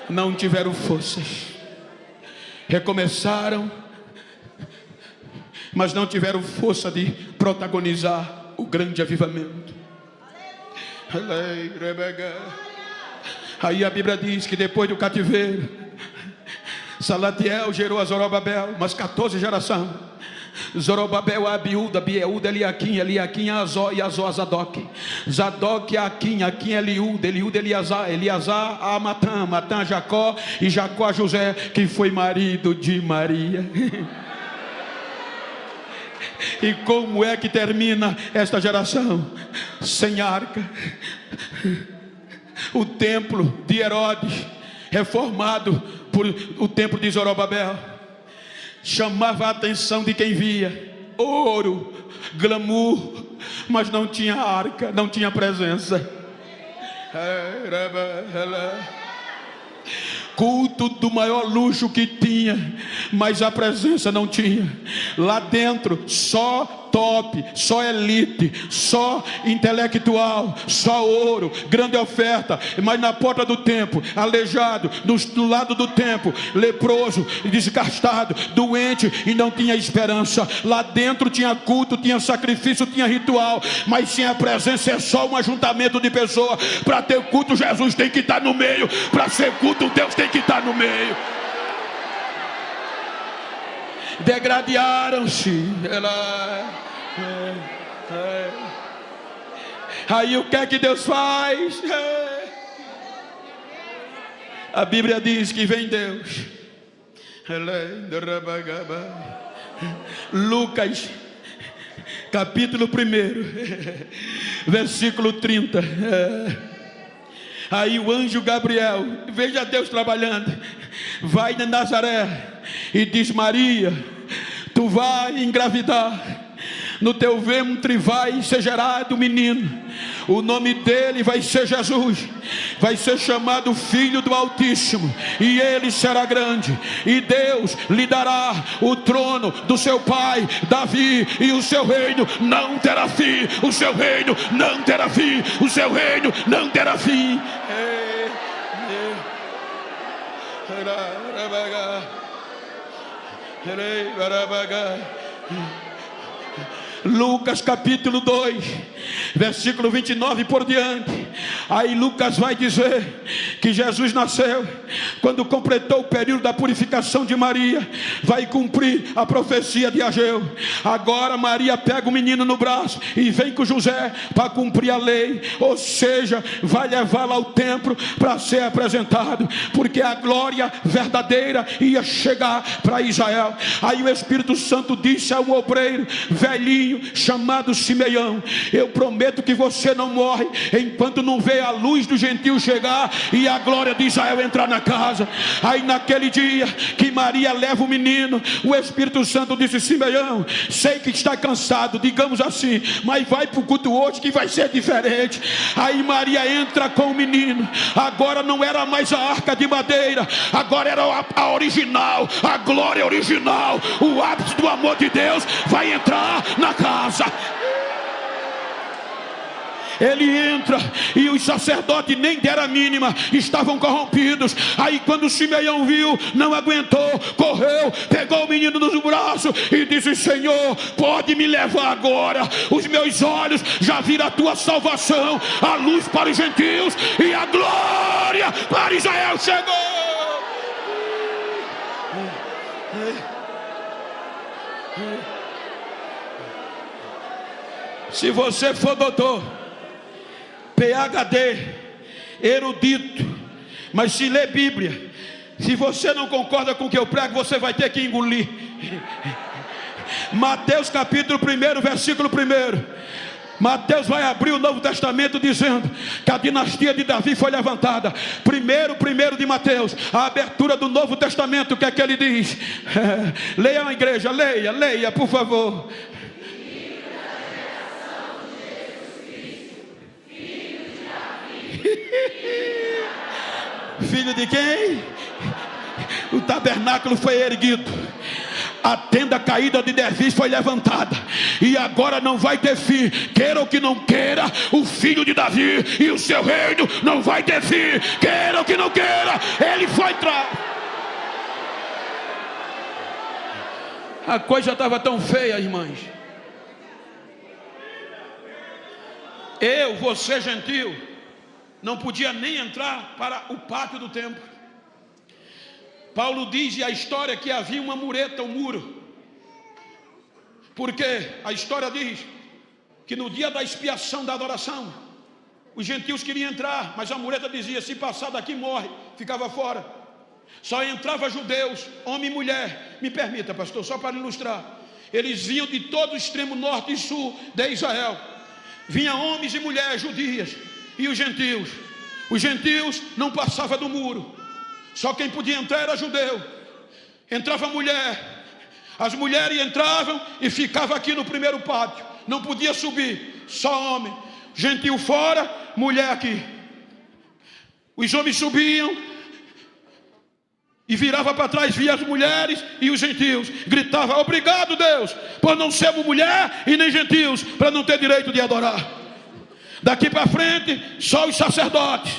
não tiveram forças. Recomeçaram, mas não tiveram força de protagonizar o grande avivamento. Aí a Bíblia diz que depois do cativeiro, Salatiel gerou a Zorobabel, umas 14 gerações. Zorobabel, Abiúda, Bieuda, Eliaquim, Eliaquim, Azó e Azó, Zadok. Zadok, Aquim, Aquim, Eliúda, Eliúda, Eliasar, Eliasar, a Matã, Matã, a Jacó e Jacó a José, que foi marido de Maria. E como é que termina esta geração? Sem arca. O templo de Herodes, reformado por o templo de Zorobabel, chamava a atenção de quem via. Ouro, glamour, mas não tinha arca, não tinha presença. Culto do maior luxo que tinha, mas a presença não tinha. Lá dentro só top, só elite, só intelectual, só ouro, grande oferta. Mas na porta do templo, aleijado, do lado do templo, leproso, desgastado, doente e não tinha esperança. Lá dentro tinha culto, tinha sacrifício, tinha ritual, mas sem a presença é só um ajuntamento de pessoas. Para ter culto, Jesus tem que estar no meio. Para ser culto, Deus tem que estar no meio. Degradaram-se. Aí o que é que Deus faz? A Bíblia diz que vem Deus. Lucas capítulo 1, versículo 30. Aí o anjo Gabriel, veja Deus trabalhando, vai na Nazaré e diz: Maria, tu vai engravidar, no teu ventre vai ser gerado um menino, o nome dele vai ser Jesus, vai ser chamado Filho do Altíssimo, e ele será grande, e Deus lhe dará o trono do seu pai Davi, e o seu reino não terá fim. O seu reino não terá fim. O seu reino não terá fim. Lucas capítulo 2, versículo 29 por diante. Aí Lucas vai dizer que Jesus nasceu quando completou o período da purificação de Maria. Vai cumprir a profecia de Ageu. Agora Maria pega o menino no braço e vem com José para cumprir a lei. Ou seja, vai levá-lo ao templo para ser apresentado, porque a glória verdadeira ia chegar para Israel. Aí o Espírito Santo disse a um obreiro velhinho chamado Simeão: eu prometo que você não morre enquanto não vê a luz do gentio chegar e a glória de Israel entrar na casa. Aí naquele dia que Maria leva o menino, o Espírito Santo disse: Simeão, sei que está cansado, digamos assim, mas vai para o culto hoje que vai ser diferente. Aí Maria entra com o menino. Agora não era mais a arca de madeira, agora era a original, a glória original, o ápice do amor de Deus vai entrar na casa. Ele entra e os sacerdotes nem deram a mínima, estavam corrompidos. Aí quando Simeão viu, não aguentou, correu, pegou o menino nos braços e disse: Senhor, pode me levar agora, os meus olhos já viram a tua salvação, a luz para os gentios e a glória para Israel chegou. Se você for doutor, PhD, erudito, mas se lê Bíblia, se você não concorda com o que eu prego, você vai ter que engolir. Mateus capítulo 1, versículo 1. Mateus vai abrir o Novo Testamento dizendo que a dinastia de Davi foi levantada. Primeiro de Mateus, a abertura do Novo Testamento, o que é que ele diz? Leia a igreja, leia por favor. Filho de quem? O tabernáculo foi erguido, a tenda caída de Davi foi levantada, e agora não vai ter fim. Queira ou que não queira, o filho de Davi e o seu reino não vai ter fim. Queira ou que não queira, ele foi A coisa estava tão feia, irmãs. Eu, você, gentil, não podia nem entrar para o pátio do templo. Paulo diz, e a história, que havia uma mureta, um muro. Porque a história diz que no dia da expiação da adoração, os gentios queriam entrar, mas a mureta dizia, se passar daqui morre, ficava fora. Só entrava judeus, homem e mulher. Me permita, pastor, só para ilustrar. Eles vinham de todo o extremo norte e sul de Israel. Vinham homens e mulheres judias e os gentios. Os gentios não passavam do muro. Só quem podia entrar era judeu. Entrava mulher. As mulheres entravam e ficavam aqui no primeiro pátio. Não podia subir, só homem. Gentio fora, mulher aqui. Os homens subiam e virava para trás, via as mulheres e os gentios. Gritava, obrigado Deus, por não sermos mulher e nem gentios, para não ter direito de adorar. Daqui para frente, só os sacerdotes.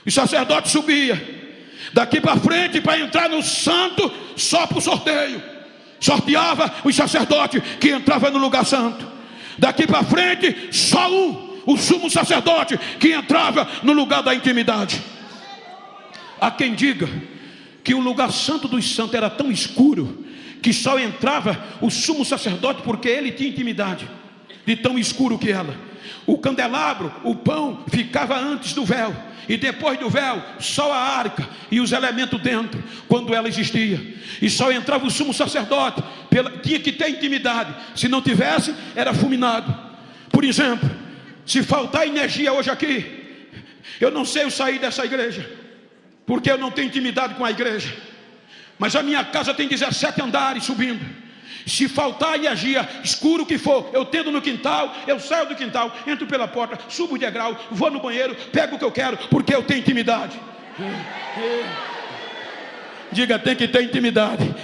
Os sacerdotes subiam. Daqui para frente, para entrar no santo, só por sorteio. Sorteava os sacerdotes que entravam no lugar santo. Daqui para frente, só o sumo sacerdote que entrava no lugar da intimidade. Há quem diga que o lugar santo dos santos era tão escuro que só entrava o sumo sacerdote porque ele tinha intimidade, de tão escuro que era. O candelabro, o pão, ficava antes do véu, e depois do véu, só a arca e os elementos dentro, quando ela existia. E só entrava o sumo sacerdote, tinha que ter intimidade. Se não tivesse, era fulminado. Por exemplo, se faltar energia hoje aqui, eu não sei eu sair dessa igreja, porque eu não tenho intimidade com a igreja. Mas a minha casa tem 17 andares subindo. Se faltar energia, escuro que for, eu tendo no quintal, eu saio do quintal, entro pela porta, subo o degrau, vou no banheiro, pego o que eu quero, porque eu tenho intimidade. Diga, tem que ter intimidade.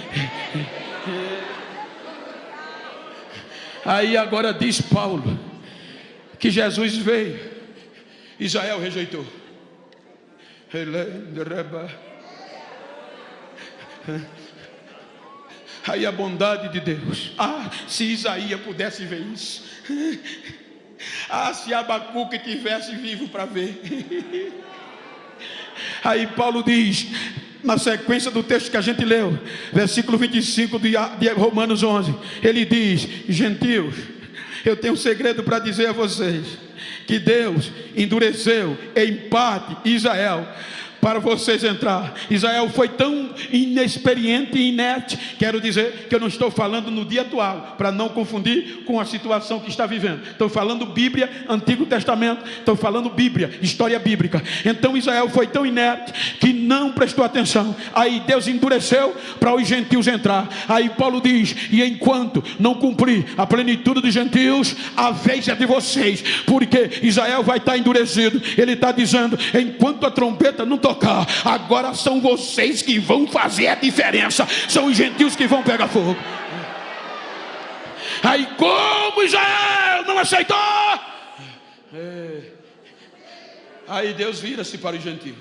Aí agora diz Paulo que Jesus veio, Israel rejeitou. Aí a bondade de Deus. Se Isaías pudesse ver isso. Se Abacuque tivesse vivo para ver. Aí Paulo diz, na sequência do texto que a gente leu, versículo 25 de Romanos 11, ele diz, gentios, eu tenho um segredo para dizer a vocês, que Deus endureceu em parte Israel para vocês entrar. Israel foi tão inexperiente e inerte, quero dizer que eu não estou falando no dia atual, para não confundir com a situação que está vivendo. Estou falando Bíblia, Antigo Testamento, estou falando Bíblia, história bíblica. Então Israel foi tão inerte que não prestou atenção. Aí Deus endureceu para os gentios entrar. Aí Paulo diz, e enquanto não cumprir a plenitude dos gentios, a vez é de vocês, porque Israel vai estar endurecido. Ele está dizendo, enquanto a trompeta não tocar, agora são vocês que vão fazer a diferença. São os gentios que vão pegar fogo. Aí como Israel não aceitou, aí Deus vira-se para os gentios.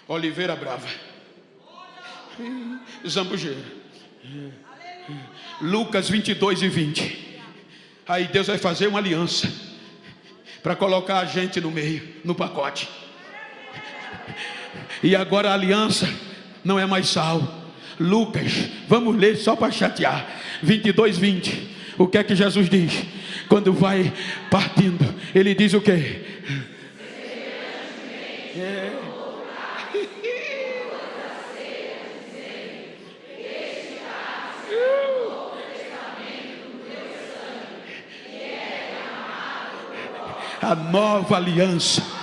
Oliveira brava, zambujeira. Lucas 22 e 20. Aí Deus vai fazer uma aliança para colocar a gente no meio, no pacote. E agora a aliança não é mais sal. Lucas, vamos ler só para chatear. 22, 20. O que é que Jesus diz? Quando vai partindo, ele diz o quê? A nova aliança.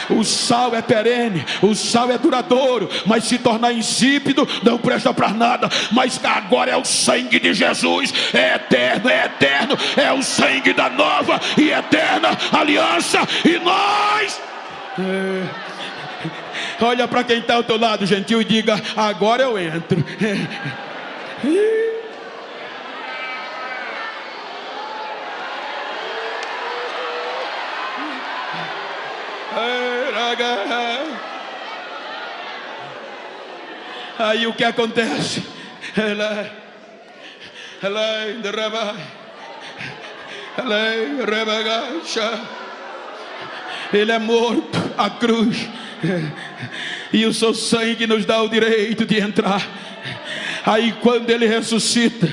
O sal é perene, o sal é duradouro, mas se tornar insípido não presta para nada. Mas agora é o sangue de Jesus, é eterno, é o sangue da nova e eterna aliança. E nós olha para quem está ao teu lado, gentil, e diga, agora eu entro. Aí o que acontece? Ele é morto, a cruz, e o seu sangue nos dá o direito de entrar. Aí quando ele ressuscita,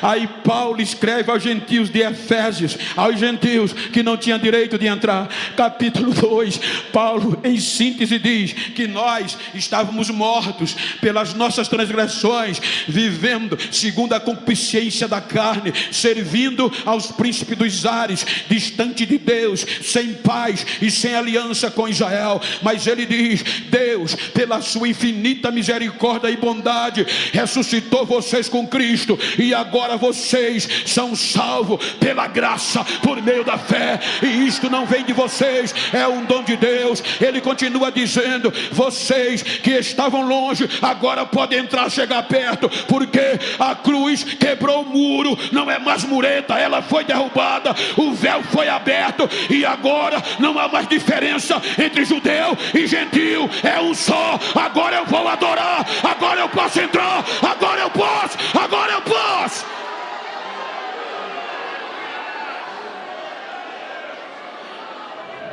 aí Paulo escreve aos gentios de Efésios, aos gentios que não tinham direito de entrar, capítulo 2, Paulo em síntese diz que nós estávamos mortos pelas nossas transgressões, vivendo segundo a concupiscência da carne, servindo aos príncipes dos ares, distante de Deus, sem paz e sem aliança com Israel. Mas ele diz: Deus, pela sua infinita misericórdia e bondade, ressuscitou vocês com Cristo, e agora vocês são salvos pela graça, por meio da fé, e isto não vem de vocês, é um dom de Deus. Ele continua dizendo: vocês que estavam longe, agora podem entrar, chegar perto, porque a cruz quebrou o muro, não é mais mureta, ela foi derrubada, o véu foi aberto, e agora não há mais diferença entre judeu e gentil, é um só. Agora eu vou adorar, agora eu posso entrar, agora eu posso, agora eu posso.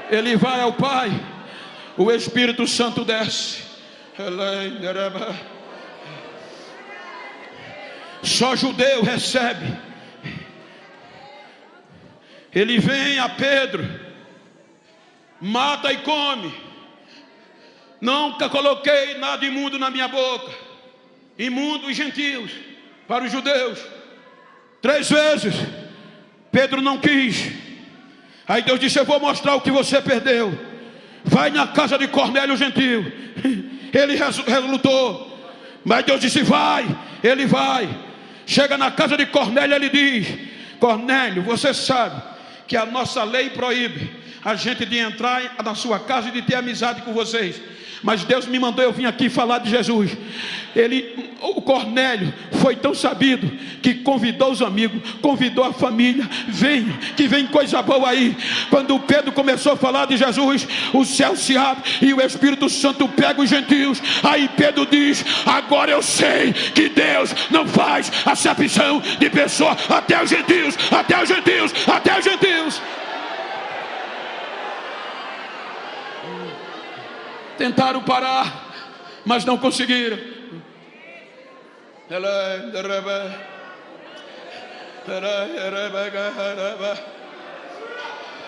Ele vai ao Pai, o Espírito Santo desce. Só judeu recebe. Ele vem a Pedro, mata e come. Nunca coloquei nada imundo na minha boca. Imundo e gentios, para os judeus. 3 vezes Pedro não quis. Aí Deus disse: eu vou mostrar o que você perdeu. Vai na casa de Cornélio, gentil. Ele relutou, mas Deus disse: vai. Ele vai. Chega na casa de Cornélio, ele diz: Cornélio, você sabe que a nossa lei proíbe a gente de entrar na sua casa e de ter amizade com vocês, mas Deus me mandou eu vim aqui falar de Jesus. O Cornélio foi tão sabido que convidou os amigos, convidou a família: venha, que vem coisa boa aí. Quando o Pedro começou a falar de Jesus, o céu se abre e o Espírito Santo pega os gentios. Aí Pedro diz: agora eu sei que Deus não faz acepção de pessoa, até os gentios, até os gentios, até os gentios. Tentaram parar, mas não conseguiram.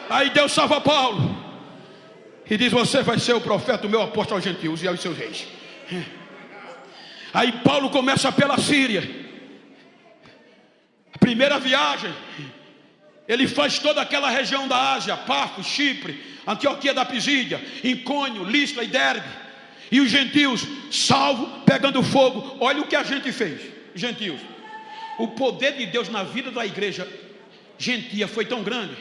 Aí Deus salva Paulo e diz: você vai ser o profeta, o meu apóstolo aos gentios e aos seus reis. Aí Paulo começa pela Síria. A primeira viagem, ele faz toda aquela região da Ásia: Pafos, Chipre, Antioquia da Pisídia, Icônio, Listra e Derbe. E os gentios salvos, pegando fogo. Olha o que a gente fez, gentios. O poder de Deus na vida da igreja gentia foi tão grande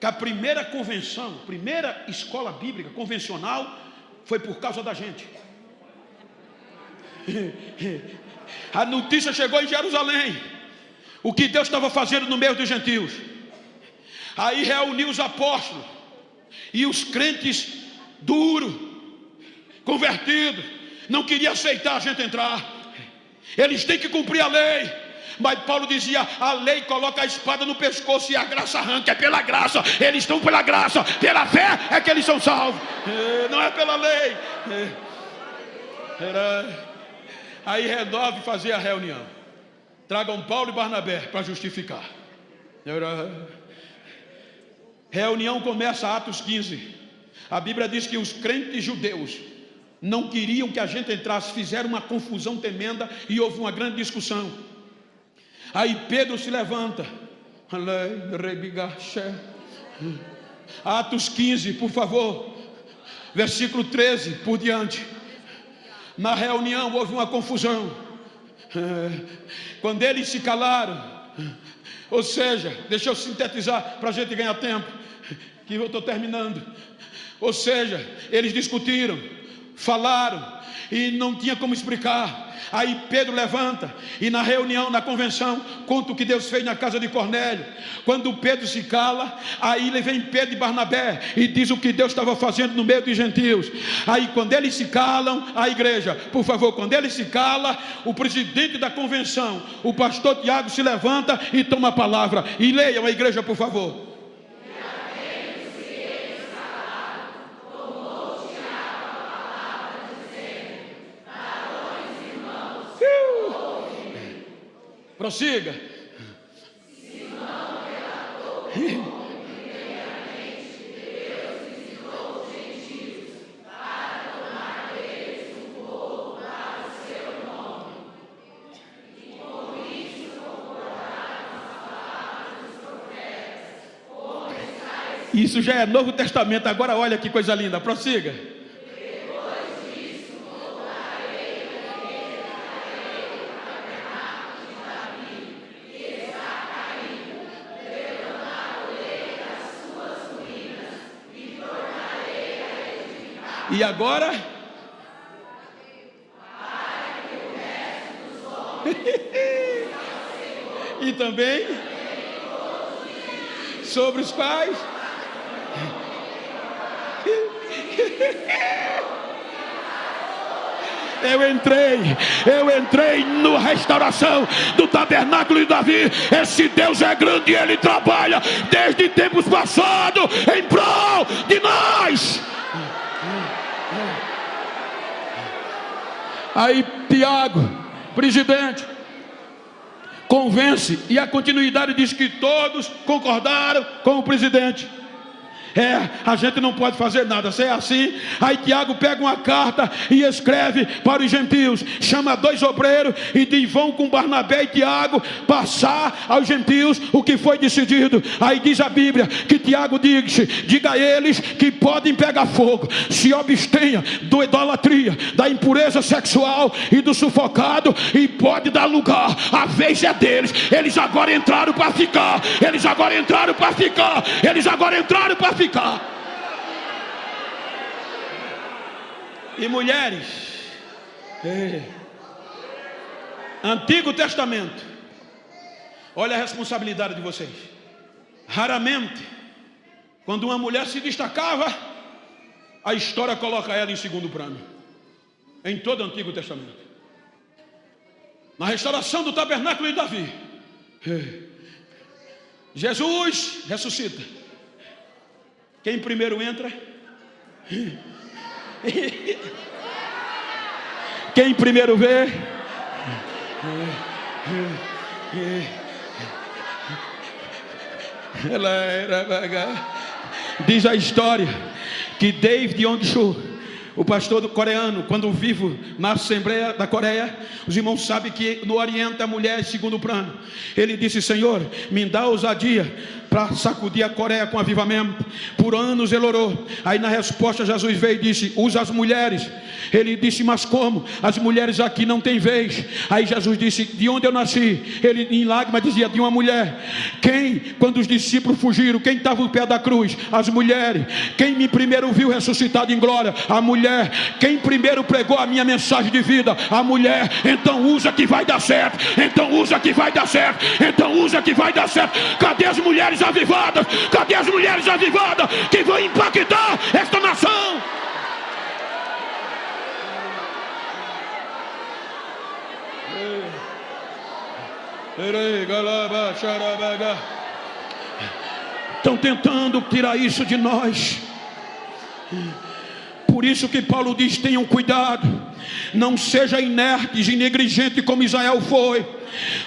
que a primeira convenção, primeira escola bíblica convencional, foi por causa da gente. A notícia chegou em Jerusalém, o que Deus estava fazendo no meio dos gentios. Aí reuniu os apóstolos e os crentes duros, convertidos, não queriam aceitar a gente entrar. Eles têm que cumprir a lei. Mas Paulo dizia: a lei coloca a espada no pescoço e a graça arranca. É pela graça, eles estão pela graça, pela fé é que eles são salvos, não é pela lei. Aí resolve fazer a reunião. Tragam Paulo e Barnabé para justificar. Reunião começa, Atos 15. A Bíblia diz que os crentes judeus não queriam que a gente entrasse, fizeram uma confusão tremenda e houve uma grande discussão. Aí Pedro se levanta. Atos 15, por favor, versículo 13 por diante. Na reunião houve uma confusão. Quando eles se calaram, ou seja, deixa eu sintetizar para a gente ganhar tempo, que eu estou terminando. Ou seja, eles discutiram, falaram e não tinha como explicar. Aí Pedro levanta e na reunião, na convenção, conta o que Deus fez na casa de Cornélio. Quando Pedro se cala, aí vem Pedro e Barnabé e diz o que Deus estava fazendo no meio dos gentios. Aí quando eles se calam, a igreja, por favor, quando ele se cala, o presidente da convenção, o pastor Tiago, se levanta e toma a palavra. E leiam a igreja, por favor. Prossiga. Isso já é Novo Testamento. Agora olha que coisa linda. Prossiga. E agora? E também sobre os quais eu entrei na restauração do tabernáculo de Davi. Esse Deus é grande e ele trabalha desde tempos passados em prol de nós. Aí Tiago, presidente, convence, e a continuidade diz que todos concordaram com o presidente. A gente não pode fazer nada, se é assim. Aí Tiago pega uma carta e escreve para os gentios, chama 2 obreiros e diz: vão com Barnabé e Tiago passar aos gentios o que foi decidido. Aí diz a Bíblia que Tiago diga a eles que podem pegar fogo, se abstenha da idolatria, da impureza sexual e do sufocado, e pode dar lugar, a vez é deles. Eles agora entraram para ficar. Eles agora entraram para ficar. E mulheres, Antigo Testamento, olha a responsabilidade de vocês. Raramente, quando uma mulher se destacava, a história coloca ela em segundo plano. Em todo o Antigo Testamento. Na restauração do tabernáculo de Davi, Jesus ressuscita. Quem primeiro entra? Quem primeiro vê? Diz a história que David Yong-Chul, o pastor coreano, quando vivo na Assembleia da Coreia, os irmãos sabem que no Oriente a mulher é segundo plano. Ele disse: Senhor, me dá ousadia para sacudir a Coreia com avivamento. Por anos ele orou. Aí na resposta Jesus veio e disse: usa as mulheres. Ele disse: mas como? As mulheres aqui não têm vez. Aí Jesus disse: de onde eu nasci? Ele em lágrimas dizia: de uma mulher. Quem, quando os discípulos fugiram, quem estava no pé da cruz? As mulheres. Quem me primeiro viu ressuscitado em glória? A mulher. Quem primeiro pregou a minha mensagem de vida? A mulher. Então usa que vai dar certo. Cadê as mulheres avivadas? Cadê as mulheres avivadas que vão impactar esta nação? Estão tentando tirar isso de nós. Por isso que Paulo diz: tenham cuidado, não seja inertes e negligente como Israel foi.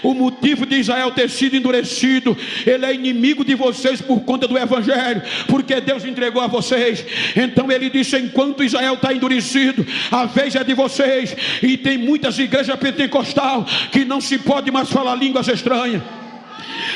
O motivo de Israel ter sido endurecido, ele é inimigo de vocês por conta do Evangelho, porque Deus entregou a vocês. Então ele disse: enquanto Israel está endurecido, a vez é de vocês. E tem muitas igrejas pentecostais que não se pode mais falar línguas estranhas.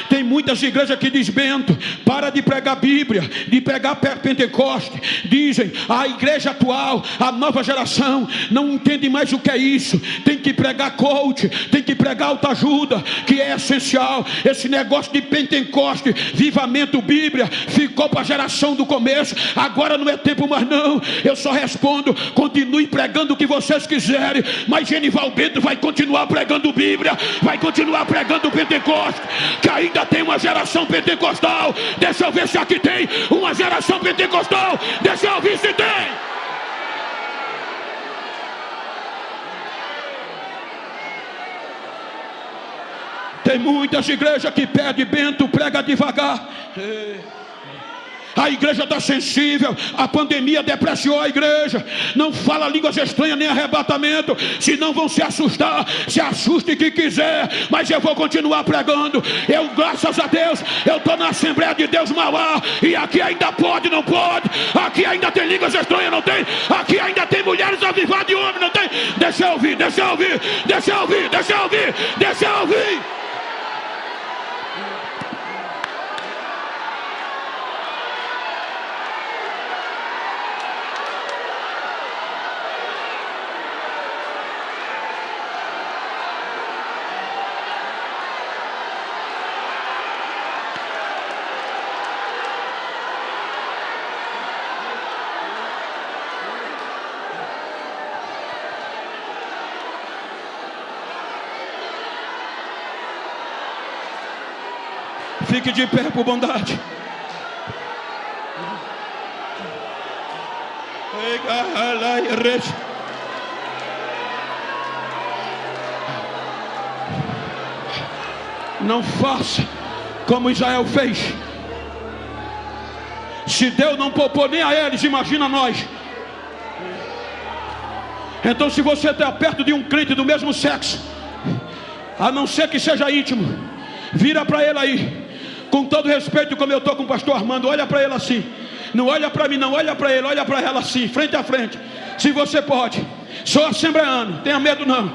Tem muitas igrejas que diz Bento, para de pregar Bíblia, de pregar Pentecoste. Dizem, a igreja atual, a nova geração, não entende mais o que é isso. Tem que pregar coach, tem que pregar autoajuda, que é essencial. Esse negócio de Pentecoste, vivamento, Bíblia, ficou para a geração do começo. Agora não é tempo mais não. Eu só respondo, continue pregando o que vocês quiserem, mas Genival Bento vai continuar pregando Bíblia, vai continuar pregando Pentecoste, que ainda tem uma geração pentecostal. Deixa eu ver se aqui tem uma geração pentecostal. Deixa eu ver se tem. Tem muitas igrejas que pedem Bento, prega devagar. A igreja está sensível. A pandemia depreciou a igreja. Não fala línguas estranhas nem arrebatamento, senão vão se assustar. Se assuste que quiser, mas eu vou continuar pregando. Eu, graças a Deus, eu estou na Assembleia de Deus Mauá, e aqui ainda pode, não pode. Aqui ainda tem línguas estranhas, não tem. Aqui ainda tem mulheres avivadas de homem, não tem. Deixa eu ouvir, deixa eu ouvir, deixa eu ouvir, deixa eu ouvir, deixa eu ouvir. Fique de pé por bondade. Não faça como Israel fez. Se Deus não poupou nem a eles, imagina nós. Então, se você está perto de um crente do mesmo sexo, a não ser que seja íntimo, vira para ele aí, com todo respeito, como eu estou com o pastor Armando, olha para ele assim. Não olha para mim não, olha para ele, olha para ela assim, frente a frente. Se você pode. Sou assembleano, tenha medo não.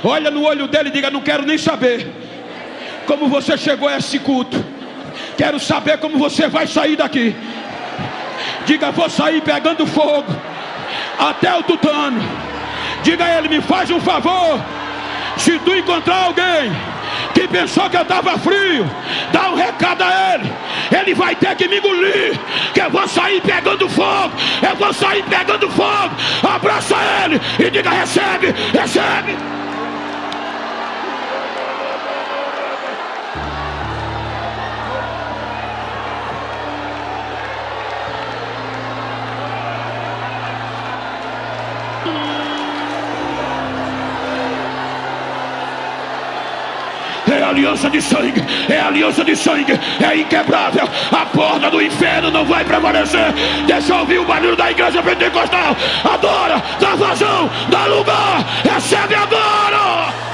Olha no olho dele e diga, não quero nem saber como você chegou a esse culto. Quero saber como você vai sair daqui. Diga, vou sair pegando fogo até o tutano. Diga a ele, me faz um favor. Se tu encontrar alguém que pensou que eu estava frio, dá um recado a ele. Ele vai ter que me engolir, que eu vou sair pegando fogo. Eu vou sair pegando fogo. Abraça ele e diga, recebe, recebe. É aliança de sangue, é aliança de sangue, é inquebrável. A porta do inferno não vai prevalecer. Deixa eu ouvir o barulho da igreja pentecostal. Adora, dá vazão, dá lugar, recebe agora.